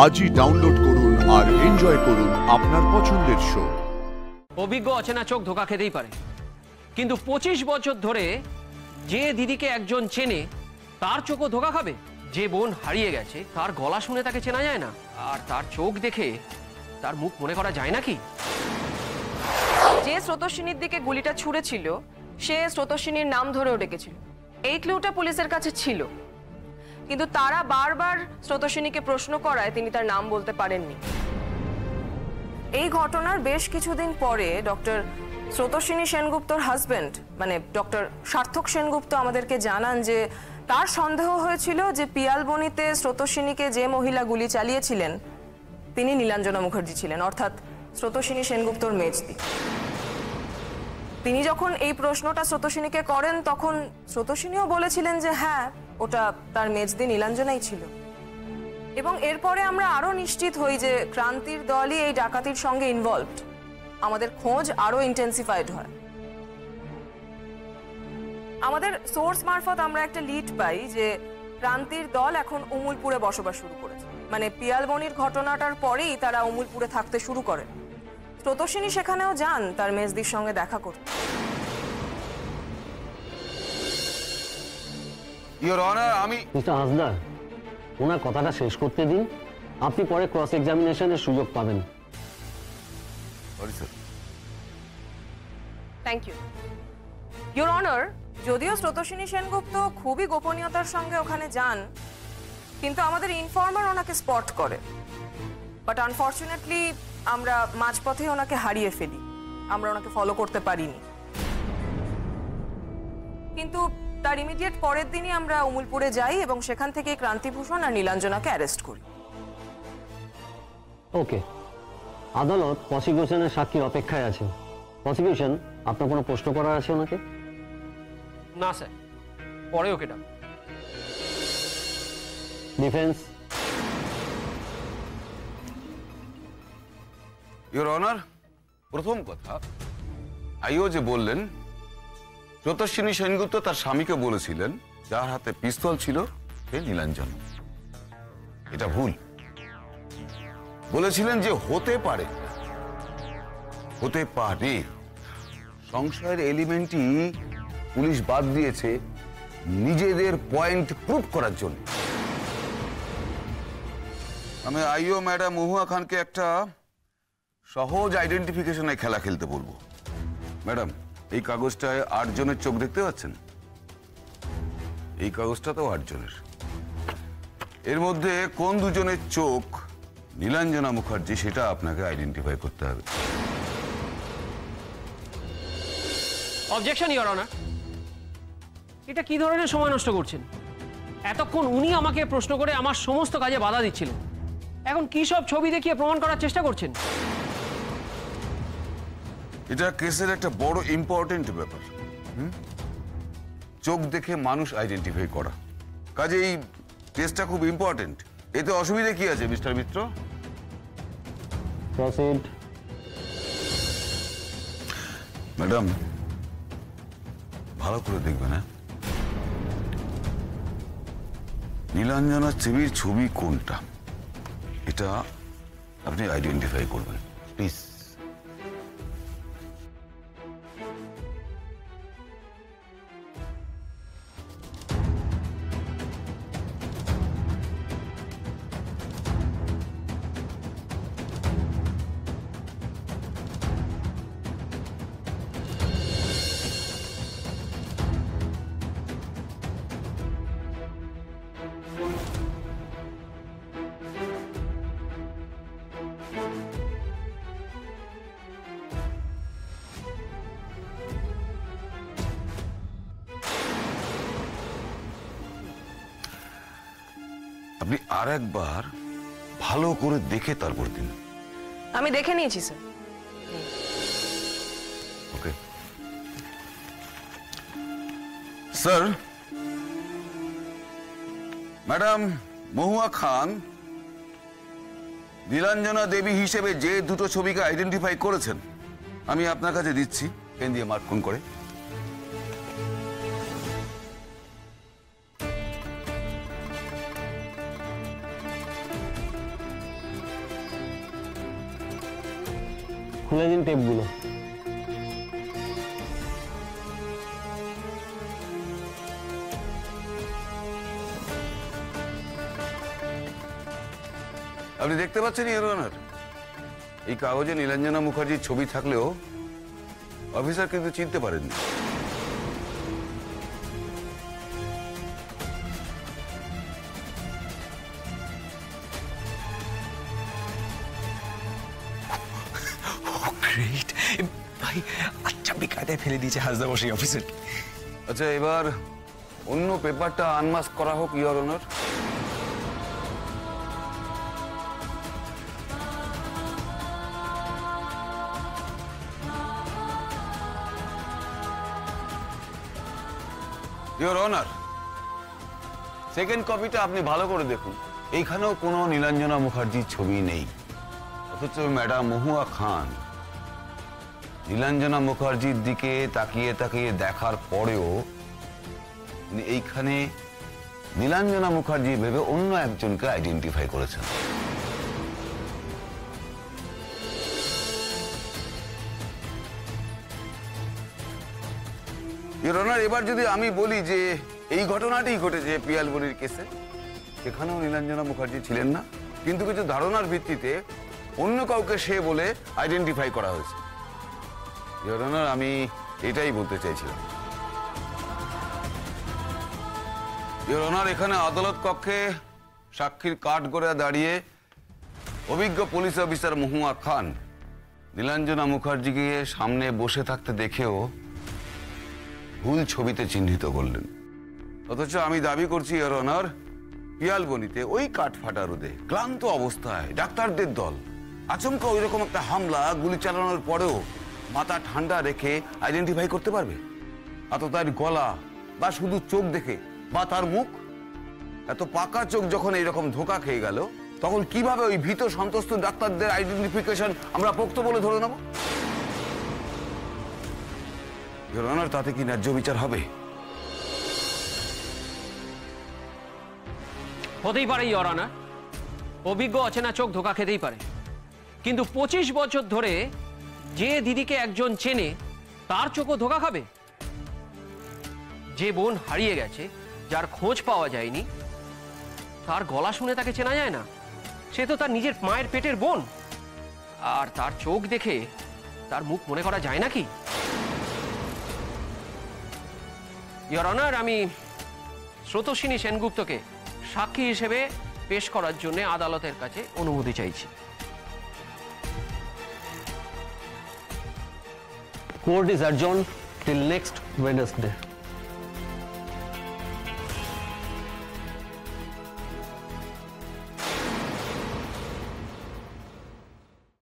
আজই ডাউনলোড করুন আর এনজয় করুন আপনার পছন্দের শো। অভিজ্ঞ অচেনা চোখ ধোকা খেতেই পারে, কিন্তু 25 বছর ধরে যে দিদিকে একজন চেনে তার চোখও ধোকা খাবে? যে বোন হারিয়ে গেছে তার গলা শুনে তাকে চেনা যায় না, আর তার চোখ দেখে তার মুখ মনে করা যায় নাকি? যে স্রোতস্বিনীর দিকে গুলিটা ছুঁড়েছিল সে স্রোতস্বিনীর নাম ধরেও ডেকেছিল। এই ক্লুটা পুলিশের কাছে ছিল, কিন্তু তারা বারবার স্রোতস্বিনীকে প্রশ্ন করায় তিনি তার নাম বলতে পারেননি। এই ঘটনার বেশ কিছুদিন পরে ডক্টর স্রোতস্বিনী সেনগুপ্তর হাজবেন্ড মানে ডক্টর সার্থক সেনগুপ্ত আমাদেরকে জানান যে তার সন্দেহ হয়েছিল যে পিয়ালবনিতে স্রোতস্বিনীকে যে মহিলা গুলি চালিয়েছিলেন তিনি নীলাঞ্জনা মুখার্জি ছিলেন, অর্থাৎ স্রোতস্বিনী সেনগুপ্তর মেজদি। তিনি যখন এই প্রশ্নটা স্রোতস্বিনীকে করেন তখন স্রোতস্বিনীও বলেছিলেন যে হ্যাঁ, ওটা তার মেজদি নীলাঞ্জনাই ছিল। এবং এরপরে আমরা আরো নিশ্চিত হই যে ক্রান্তির দলই এই ডাকাতির সঙ্গে ইনভলভড। আমাদের খোঁজ আরো ইন্টেন্সিফাইড হয়। আমাদের সোর্স মারফত আমরা একটা লিড পাই যে ক্রান্তির দল এখন উমুলপুরে বসবাস শুরু করেছে, মানে পিয়ালবনির ঘটনাটার পরেই তারা উমুলপুরে থাকতে শুরু করে। স্রোতস্বিনী সেখানেও যান তার মেজদির সঙ্গে দেখা করতে। ইওর অনার, আমি মিস্টার হাসদার, ওনার কথাটা শেষ করতে দিন, আপনি পরে ক্রস এক্সামিনেশনের সুযোগ পাবেন। Sorry sir. Thank you your honour. যদিও স্রোতস্বিনী সেনগুপ্ত খুবই গোপনীয়তার সঙ্গে ওখানে যান, কিন্তু আমাদের ইনফর্মার ওনাকে স্পট করে। বাট আনফর্চুনেটলি আমরা মাঝপথে ওনাকে হারিয়ে ফেলি, আমরা ওনাকে ফলো করতে পারিনি। কিন্তু তার ইমিডিয়েট পরের দিনই আমরা উমুলপুরে যাই এবং সেখান থেকে ক্রান্তিভূষণ আর নীলাঞ্জনাকে অ্যারেস্ট করি। ওকে, আদালত প্রসিকিউশনের সাক্ষীর অপেক্ষায় আছে। প্রসিকিউশন, আপনার কোনো প্রশ্ন করার আছে ওনাকে? না স্যার, পরে ওকে ডাক। ডিফেন্স? ইওর অনার, প্রথম কথা, আইও যে বললেন স্রোতস্বিনী সেনগুপ্ত তার স্বামীকে বলেছিলেন যার হাতে পিস্তল ছিল সে নীলাঞ্জন। এটা ভুল। বলেছিলেন যে হতে পারে, হতে পারে। সংশয়ের এলিমেন্টই পুলিশ বাদ দিয়েছে নিজেদের পয়েন্ট প্রুভ করার জন্য। আমি আইও ম্যাডাম মহুয়া খানকে একটা সহজ আইডেন্টিফিকেশনের খেলা খেলতে বলবো। ম্যাডাম, এই কাগজটায় 8 জনের চোখ দেখতে পাচ্ছেন? এই কাগজটাতেও 8 জনের। এর মধ্যে কোন দুজনের চোখ নীলাঞ্জনা মুখার্জি সেটা আপনাকে আইডেন্টিফাই করতে হবে। Objection your honour. এটা কি ধরনের সময় নষ্ট করছেন? এতক্ষণ উনি আমাকে প্রশ্ন করে আমার সমস্ত কাজে বাধা দিচ্ছিলেন, এখন কি সব ছবি দেখিয়ে প্রমাণ করার চেষ্টা করছেন? এটা কেসের একটা বড় ইম্পর্টেন্ট ব্যাপার। চোখ দেখে মানুষ আইডেন্টিফাই করা, কাজে এই কেসটা খুব ইম্পর্টেন্ট। এতে অসুবিধা কি আছে মিস্টার মিত্র? প্রসিড। ম্যাডাম, ভালো করে দেখবেন। হ্যাঁ, নীলাঞ্জনা দেবীর ছবি কোনটা এটা আপনি আইডেন্টিফাই করবেন প্লিজ। আপনি আর একবার ভালো করে দেখে তারপর দিন। আমি দেখে নিয়েছি স্যার। Okay sir. ম্যাডাম মহুয়া খান নীলাঞ্জনা দেবী হিসেবে যে দুটো ছবিকে আইডেন্টিফাই করেছেন আমি আপনার কাছে দিচ্ছি, পেন দিয়ে মার্ক কোন করে। খুলে দিন টেপগুলো। আপনি দেখতে পাচ্ছেন ইওর অনার, এই কাগজে নীলাঞ্জনা মুখার্জির ছবি থাকলেও অফিসার কিন্তু চিনতে পারেননি। গ্রেট ভাই, আচ্ছা বেকায়দায় ফেলে দিয়েছে হাসদা বসে অফিসার। আচ্ছা, এবার অন্য পেপারটা আনমাস্ক করা হোক your honour. Your honour, second কপিটা আপনি ভালো করে দেখুন, এইখানেও কোনো নীলাঞ্জনা মুখার্জির ছবি নেই, অথচ ম্যাডাম মহুয়া খান নীলাঞ্জনা মুখার্জির দিকে তাকিয়ে তাকিয়ে দেখার পরেও এইখানে নীলাঞ্জনা মুখার্জি ভেবে অন্য একজনকে আইডেন্টিফাই করেছেন। ইওর অনার, এবার যদি আমি বলি যে এই ঘটনাটি ঘটেছে পিয়ালবনির কেসে, সেখানেও নীলাঞ্জনা মুখার্জি ছিলেন না, কিন্তু কিছু ধারণার ভিত্তিতে অন্য কাউকে সে বলে আইডেন্টিফাই করা হয়েছে। ইওর অনার, আমি এটাই বলতে চাইছিলাম। ইওর অনার, এখানে আদালত কক্ষে সাক্ষীর কাঠ করে দাঁড়িয়ে অভিজ্ঞ পুলিশ অফিসার মহুয়া খান নীলাঞ্জনা মুখার্জিকে সামনে বসে থাকতে দেখেও ভুল ছবিতে চিহ্নিত করলেন, অথচ আমি দাবি করছি ইওর অনার, পিয়ালবনিতে ওই কাঠ ফাটা রোদে ক্লান্ত অবস্থায় ডাক্তারদের দল আচমকা ওই রকম একটা হামলা গুলি চালানোর পরেও মাথা ঠান্ডা রেখে আইডেন্টিফাই করতে পারবে? অত তার গলা বা শুধু চোখ দেখে বা তার মুখ, এত পাকা চোখ যখন এইরকম ধোঁকা খেয়ে গেল, তখন কিভাবে ওই ভীত সন্তুষ্ট ডাক্তারদের আইডেন্টিফিকেশন আমরা পোক্ত বলে ধরে নেব? ইওর অনার, তাতে কি ন্যায্য বিচার হবে? হতেই পারে ইওর অনার, অভিজ্ঞ অচেনা চোখ ধোকা খেতেই পারে, কিন্তু 25 বছর ধরে যে দিদিকে একজন চেনে তার চোখও ধোকা খাবে? যে বোন হারিয়ে গেছে, যার খোঁজ পাওয়া যায়নি, তার গলা শুনে তাকে চেনা যায় না? সে তো তার নিজের মায়ের পেটের বোন, আর তার চোখ দেখে তার মুখ মনে করা যায় নাকি? ইওর অনার, আমি স্রোতস্বিনী সেনগুপ্তকে সাক্ষী হিসেবে পেশ করার জন্য আদালতের কাছে অনুমতি চাইছি। Court is adjourned till next Wednesday.